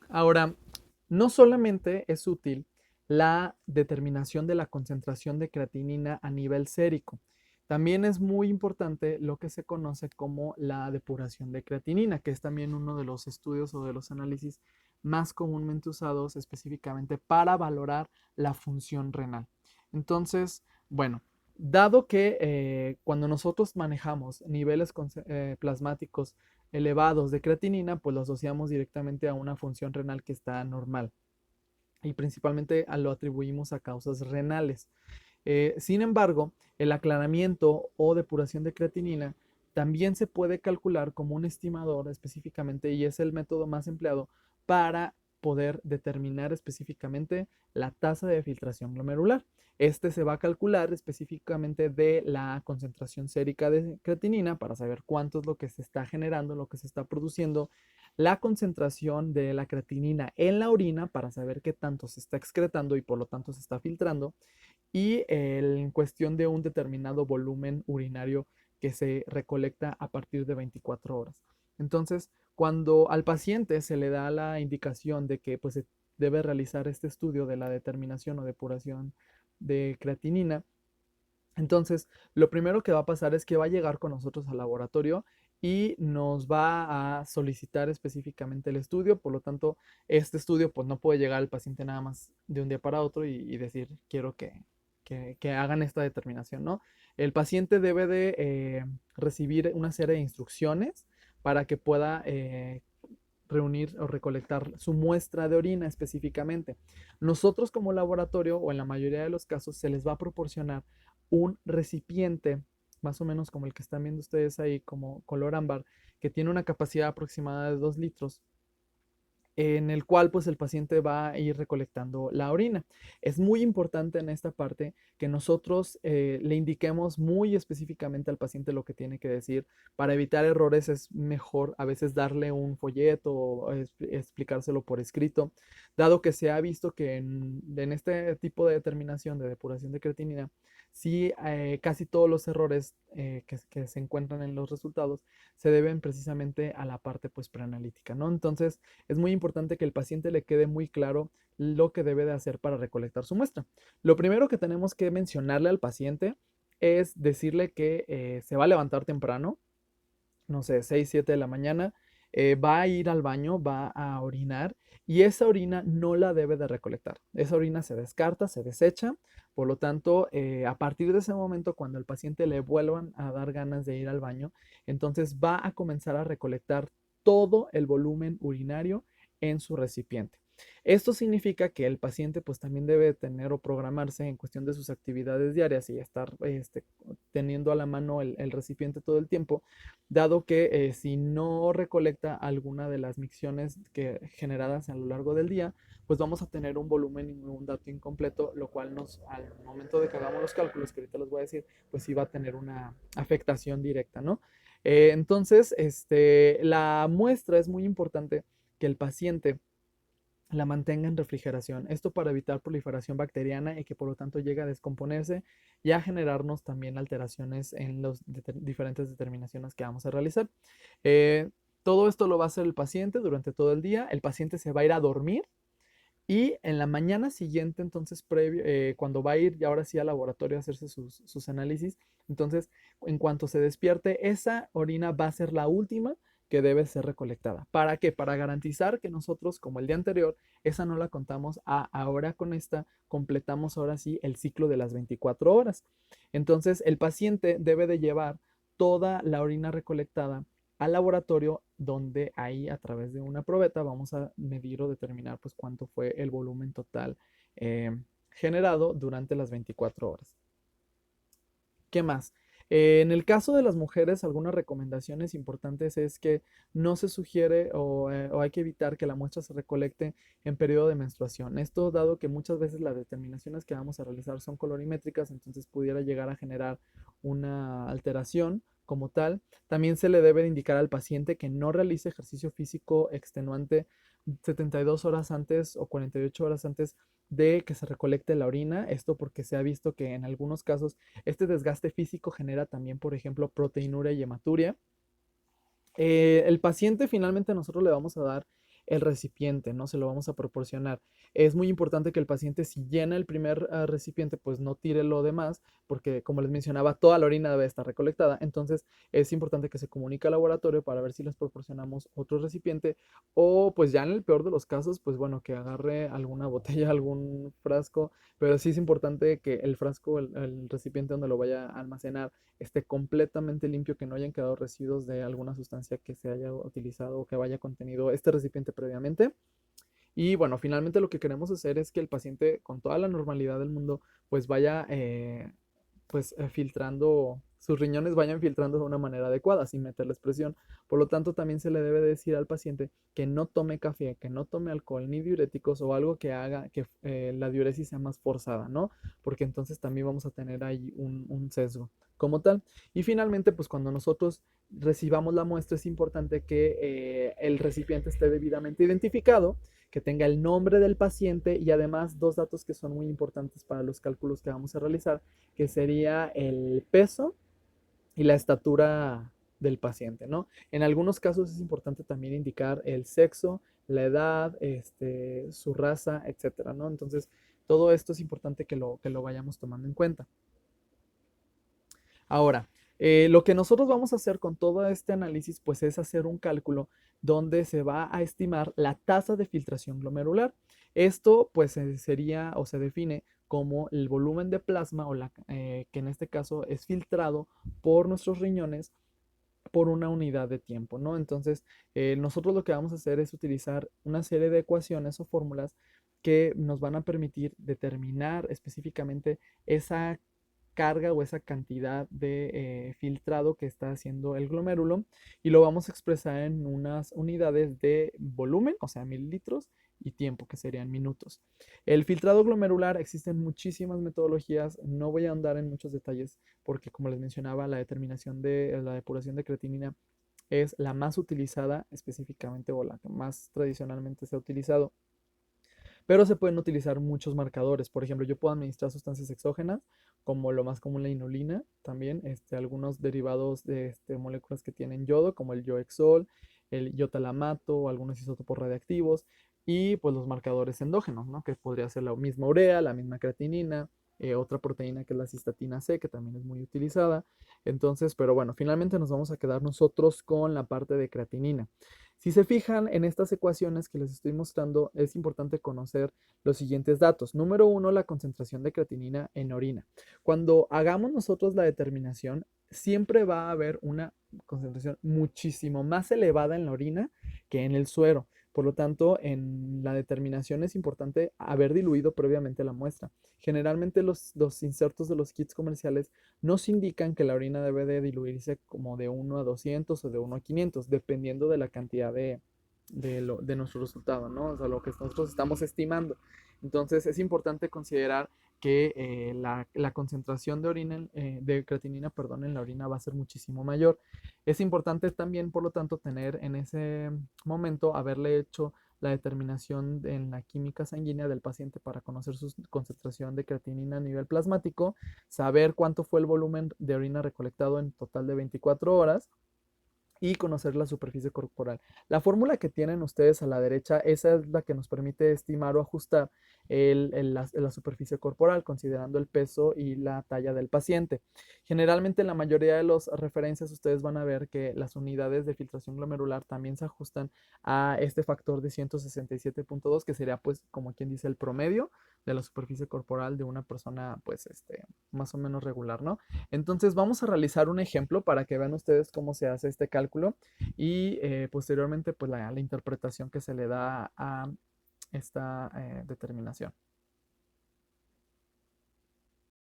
Ahora, no solamente es útil la determinación de la concentración de creatinina a nivel sérico, también es muy importante lo que se conoce como la depuración de creatinina, que es también uno de los estudios o de los análisis más comúnmente usados específicamente para valorar la función renal. Entonces, bueno, dado que cuando nosotros manejamos niveles plasmáticos elevados de creatinina, pues lo asociamos directamente a una función renal que está normal y principalmente lo atribuimos a causas renales. Sin embargo, el aclaramiento o depuración de creatinina también se puede calcular como un estimador específicamente y es el método más empleado para poder determinar específicamente la tasa de filtración glomerular. Este se va a calcular específicamente de la concentración sérica de creatinina para saber cuánto es lo que se está generando, lo que se está produciendo, la concentración de la creatinina en la orina para saber qué tanto se está excretando y por lo tanto se está filtrando y en cuestión de un determinado volumen urinario que se recolecta a partir de 24 horas. Entonces, cuando al paciente se le da la indicación de que pues, se debe realizar este estudio de la determinación o depuración de creatinina, entonces lo primero que va a pasar es que va a llegar con nosotros al laboratorio y nos va a solicitar específicamente el estudio, por lo tanto, este estudio pues no puede llegar al paciente nada más de un día para otro y decir, quiero que hagan esta determinación, ¿no? El paciente debe de recibir una serie de instrucciones para que pueda reunir o recolectar su muestra de orina específicamente. Nosotros como laboratorio o en la mayoría de los casos se les va a proporcionar un recipiente, más o menos como el que están viendo ustedes ahí, como color ámbar, que tiene una capacidad aproximada de 2 litros en el cual pues el paciente va a ir recolectando la orina. Es muy importante en esta parte que nosotros le indiquemos muy específicamente al paciente lo que tiene que decir. Para evitar errores es mejor a veces darle un folleto o explicárselo por escrito, dado que se ha visto que en este tipo de determinación de depuración de creatinina, sí, casi todos los errores que se encuentran en los resultados se deben precisamente a la parte pues preanalítica, ¿no? Entonces, es muy importante que el paciente le quede muy claro lo que debe de hacer para recolectar su muestra. Lo primero que tenemos que mencionarle al paciente es decirle que se va a levantar temprano, no sé, 6 7 de la mañana, va a ir al baño, va a orinar y esa orina no la debe de recolectar. Esa orina se descarta, se desecha, por lo tanto, a partir de ese momento, cuando el paciente le vuelvan a dar ganas de ir al baño, entonces va a comenzar a recolectar todo el volumen urinario en su recipiente. Esto significa que el paciente pues también debe tener o programarse en cuestión de sus actividades diarias y estar teniendo a la mano el recipiente todo el tiempo, dado que si no recolecta alguna de las micciones generadas a lo largo del día, pues vamos a tener un volumen y un dato incompleto, lo cual nos, al momento de que hagamos los cálculos, que ahorita les voy a decir, pues sí va a tener una afectación directa, ¿no? Entonces, la muestra es muy importante que el paciente la mantenga en refrigeración. Esto para evitar proliferación bacteriana y que por lo tanto llegue a descomponerse y a generarnos también alteraciones en las diferentes determinaciones que vamos a realizar. Eh, Todo esto lo va a hacer el paciente durante todo el día. El paciente se va a ir a dormir y en la mañana siguiente, entonces, cuando va a ir ya ahora sí al laboratorio a hacerse sus análisis, entonces, en cuanto se despierte, esa orina va a ser la última que debe ser recolectada. ¿Para qué? Para garantizar que nosotros, como el día anterior, esa no la contamos, ahora con esta completamos ahora sí el ciclo de las 24 horas. Entonces, el paciente debe de llevar toda la orina recolectada al laboratorio donde ahí a través de una probeta vamos a medir o determinar pues cuánto fue el volumen total eh, generado durante las 24 horas. ¿Qué más? En el caso de las mujeres, algunas recomendaciones importantes es que no se sugiere o hay que evitar que la muestra se recolecte en periodo de menstruación. Esto dado que muchas veces las determinaciones que vamos a realizar son colorimétricas, entonces pudiera llegar a generar una alteración como tal. También se le debe indicar al paciente que no realice ejercicio físico extenuante 72 horas antes o 48 horas antes de que se recolecte la orina. Esto porque se ha visto que en algunos casos este desgaste físico genera también, por ejemplo, proteinuria y hematuria. El paciente finalmente nosotros le vamos a dar el recipiente, ¿no? Se lo vamos a proporcionar. Es muy importante que el paciente, si llena el primer recipiente, pues no tire lo demás, porque como les mencionaba, toda la orina debe estar recolectada. Entonces es importante que se comunique al laboratorio para ver si les proporcionamos otro recipiente o pues ya en el peor de los casos, pues bueno, que agarre alguna botella, algún frasco, pero sí es importante que el frasco, el recipiente donde lo vaya a almacenar, esté completamente limpio, que no hayan quedado residuos de alguna sustancia que se haya utilizado o que vaya contenido este recipiente previamente. Y bueno, finalmente lo que queremos hacer es que el paciente con toda la normalidad del mundo pues vaya filtrando, sus riñones vayan filtrando de una manera adecuada sin meterles presión. Por lo tanto, también se le debe decir al paciente que no tome café, que no tome alcohol ni diuréticos o algo que haga que la diuresis sea más forzada, ¿no? Porque entonces también vamos a tener ahí un sesgo como tal. Y finalmente, pues cuando nosotros recibamos la muestra es importante que el recipiente esté debidamente identificado, que tenga el nombre del paciente y además dos datos que son muy importantes para los cálculos que vamos a realizar, que sería el peso y la estatura del paciente, ¿no? En algunos casos es importante también indicar el sexo, la edad, su raza, etcétera, ¿no? Entonces, todo esto es importante que lo vayamos tomando en cuenta. Ahora, lo que nosotros vamos a hacer con todo este análisis, pues es hacer un cálculo donde se va a estimar la tasa de filtración glomerular. Esto, pues, sería o se define como el volumen de plasma que en este caso es filtrado por nuestros riñones por una unidad de tiempo, ¿no? Entonces, nosotros lo que vamos a hacer es utilizar una serie de ecuaciones o fórmulas que nos van a permitir determinar específicamente esa carga o esa cantidad de filtrado que está haciendo el glomérulo y lo vamos a expresar en unas unidades de volumen, o sea, mililitros, y tiempo, que serían minutos. El filtrado glomerular, existen muchísimas metodologías, no voy a andar en muchos detalles porque como les mencionaba, la determinación de la depuración de creatinina es la más utilizada específicamente o la que más tradicionalmente se ha utilizado. Pero se pueden utilizar muchos marcadores. Por ejemplo, yo puedo administrar sustancias exógenas, como lo más común la inulina, también algunos derivados de moléculas que tienen yodo, como el yoexol, el iotalamato o algunos isótopos radiactivos, y pues los marcadores endógenos, ¿no? Que podría ser la misma urea, la misma creatinina, otra proteína que es la cistatina C, que también es muy utilizada. Entonces, pero bueno, finalmente nos vamos a quedar nosotros con la parte de creatinina. Si se fijan en estas ecuaciones que les estoy mostrando, es importante conocer los siguientes datos. Número uno, la concentración de creatinina en orina. Cuando hagamos nosotros la determinación, siempre va a haber una concentración muchísimo más elevada en la orina que en el suero. Por lo tanto, en la determinación es importante haber diluido previamente la muestra. Generalmente los insertos de los kits comerciales nos indican que la orina debe de diluirse como de 1 a 200 o de 1 a 500, dependiendo de la cantidad de nuestro resultado, ¿no? O sea, lo que nosotros estamos estimando. Entonces, es importante considerar que la concentración de orina, de creatinina, perdón, en la orina va a ser muchísimo mayor. Es importante también, por lo tanto, tener en ese momento, haberle hecho la determinación en la química sanguínea del paciente para conocer su concentración de creatinina a nivel plasmático, saber cuánto fue el volumen de orina recolectado en total de 24 horas y conocer la superficie corporal. La fórmula que tienen ustedes a la derecha, esa es la que nos permite estimar o ajustar la superficie corporal, considerando el peso y la talla del paciente. Generalmente en la mayoría de las referencias ustedes van a ver que las unidades de filtración glomerular también se ajustan a este factor de 167.2, que sería pues como quien dice el promedio de la superficie corporal de una persona pues más o menos regular, ¿no? Entonces vamos a realizar un ejemplo para que vean ustedes cómo se hace este cálculo y posteriormente pues la interpretación que se le da a esta determinación.